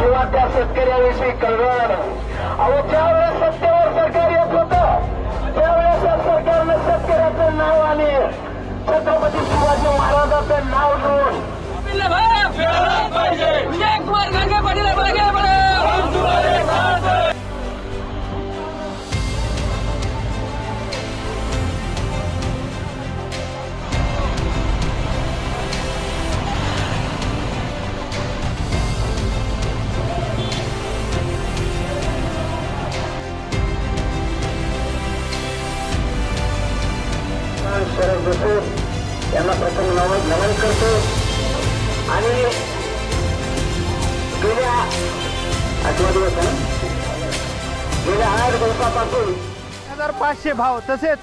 किंवा त्या शेतकऱ्याविषयी कळवळ नाही। अहो ज्यावेळेस सत्तेवर सरकार येत होतं त्यावेळेस या सरकारनं शेतकऱ्याचं नाव आणि छत्रपती शिवाजी महाराजांचं नाव घेऊन विजयकुमार घाडगे पाटील आगे बढ़ो। शरद जोशी यांना प्रथम नमन करतो आणि गेल्या 8 दिवसापासून 1500 भाव तसेच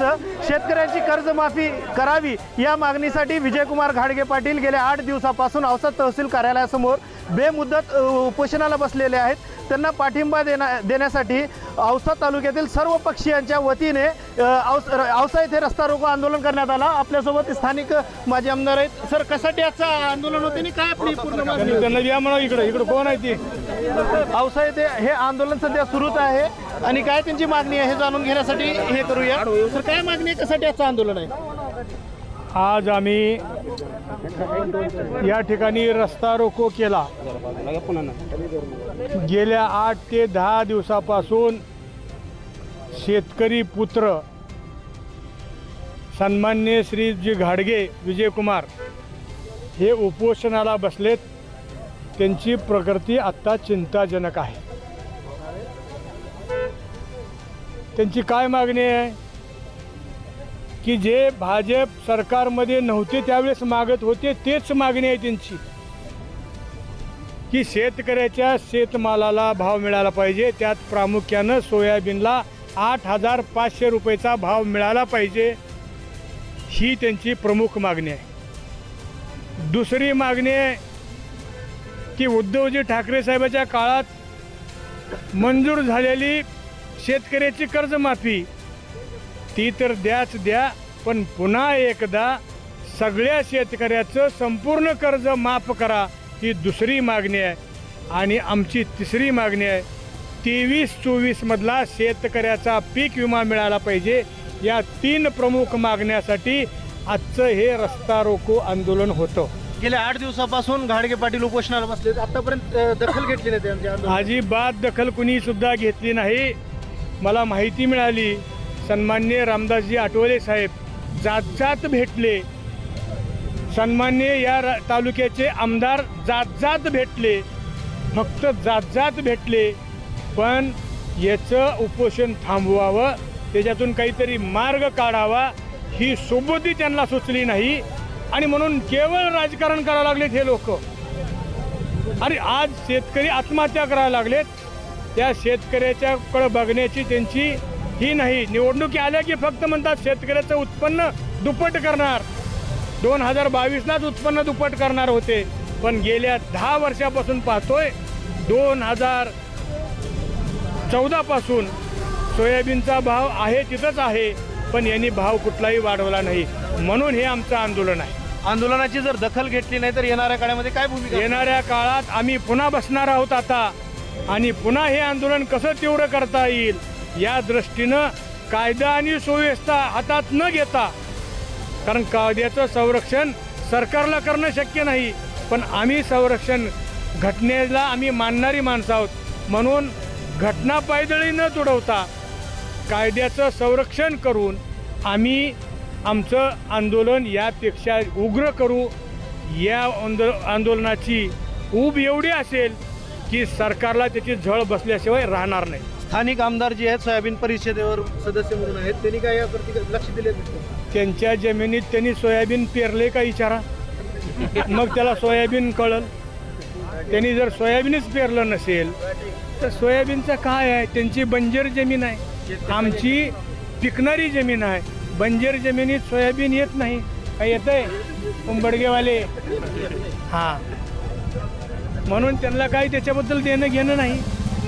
शेतकऱ्यांची कर्जमाफी करावी या मागणीसाठी विजयकुमार घाडगे पाटील गेल्या 8 दिवसापासून औसा तहसील कार्यालयासमोर बेमुदत उपोषणाला बसलेले आहेत। त्यांना पाठिंबा देण्यासाठी औसा तालुक्यातील सर्व पक्षीयांच्या वतीने औसा येथे रस्ता रोको आंदोलन करण्यात आला। आपल्यासोबत स्थानिक माजी आमदार आहेत। सर, कशासाठी आजचं आंदोलन होते आणि काय आपली पूर्ण मागणी? त्यांना या म्हणा इकडे कोण आहे ती? औसा येथे हे आंदोलन सध्या सुरूच आहे आणि काय त्यांची मागणी आहे हे जाणून घेण्यासाठी हे करूया। सर, काय मागणी आहे, कशासाठी आजचं आंदोलन आहे? आज आम्ही या ठिकाणी रस्ता रोको केला। गेल्या 8 ते 10 दिवसापासून शेतकरी पुत्र सन्मान्य श्री घाडगे विजयकुमार हे उपोषणाला बसलेत। त्यांची प्रकृती आत्ता चिंताजनक आहे। त्यांची काय मागणी आहे की जे भाजप सरकारमध्ये नव्हते त्यावेळेस मागत होते तेच मागणी आहे त्यांची, की शेतकऱ्याच्या शेतमालाला भाव मिळाला पाहिजे। त्यात प्रामुख्यानं सोयाबीनला 8500 रुपयाचा भाव मिळाला पाहिजे, ही त्यांची प्रमुख मागणी आहे। दुसरी मागणी आहे की उद्धवजी ठाकरे साहेबांच्या काळात मंजूर झालेली शेतकऱ्याची कर्जमाफी ती तर द्या, पण पुन्हा एकदा सगळ्या शेतकऱ्याचं संपूर्ण कर्ज माफ करा, ही दुसरी मागणी आहे। आणि आमची तिसरी मागणी आहे 23-24 मधला शेतकऱ्याचा पीक विमा मिळाला पाहिजे। या 3 प्रमुख मागण्यासाठी आजचं हे रस्ता रोको आंदोलन होतं। गेल्या 8 दिवसापासून घाडगे पाटील उपोषणाला बसले, आतापर्यंत दखल घेतली नाही त्यांच्या आंदोलनाची? अजिबात दखल कुणी सुद्धा घेतली नाही। मला माहिती मिळाली सन्मान्य रामदासजी आठवले साहेब जात भेटले, सन्मान्य या तालुक्याचे आमदार जात भेटले, फक्त जात भेटले, पण याचं उपोषण थांबवावं, त्याच्यातून काहीतरी मार्ग काढावा ही सुबुद्धी त्यांना सुचली नाही आणि म्हणून केवळ राजकारण करायला लागलेत हे लोक। आणि आज शेतकरी आत्महत्या करायला लागलेत, त्या शेतकऱ्याच्याकडे बघण्याची त्यांची ही नाही। निवडणुकी आल्या की फक्त म्हणतात शेतकऱ्याचं उत्पन्न दुप्पट करणार, 2022लाच उत्पन्न दुप्पट करणार होते, पण गेल्या 10 वर्षापासून पाहतोय 2014 पासून सोयाबीनचा भाव आहे तिथंच आहे, पण यांनी भाव कुठलाही वाढवला नाही। म्हणून हे आमचं आंदोलन आहे। आंदोलनाची जर दखल घेतली नाही तर येणाऱ्या काळामध्ये काय भूमिका? येणाऱ्या काळात आम्ही पुन्हा बसणार आहोत आता, आणि पुन्हा हे आंदोलन कसं तीव्र करता येईल या दृष्टीनं कायदा आणि सुव्यवस्था हातात न घेता, कारण कायद्याचं संरक्षण सरकारला करणं शक्य नाही, पण आम्ही संरक्षण घटनेला आम्ही मानणारी माणसं आहोत, म्हणून घटना पायदळी न तुडवता कायद्याचं संरक्षण करून आम्ही आमचं आंदोलन यापेक्षा उग्र करू। या आंदोलनाची ऊब एवढी असेल की सरकारला त्याची झळ बसल्याशिवाय राहणार नाही। स्थानिक आमदार जे आहेत सोयाबीन परिषदेवर सदस्य म्हणून आहेत, त्यांनी काय यावरती लक्ष दिले? त्यांच्या जमिनीत त्यांनी सोयाबीन पेरले का विचारा, मग त्याला सोयाबीन कळल। त्यांनी जर सोयाबीनच पेरलं नसेल तर सोयाबीनचं काय आहे? त्यांची बंजर जमीन आहे, आमची पिकणारी जमीन आहे। बंजर जमिनीत सोयाबीन येत नाही, काय येतंय? उंबडगेवाले हां, म्हणून त्यांना काही त्याच्याबद्दल देणं घेणं नाही।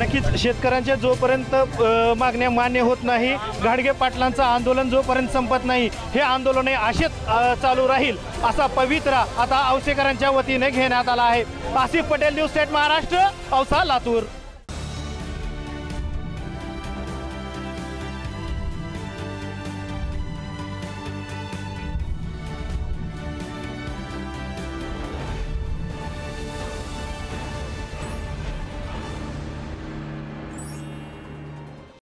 नक्कीच शेतकऱ्यांच्या जोपर्यंत मागण्या मान्य होत नाही, घाडगे पाटलांचं आंदोलन जोपर्यंत संपत नाही, हे आंदोलन असेच चालू राहील असा पवित्रा आता औसेकरांच्या वतीने घेण्यात आला आहे. Asif Patel, news state Maharashtra, Ausa, Latur.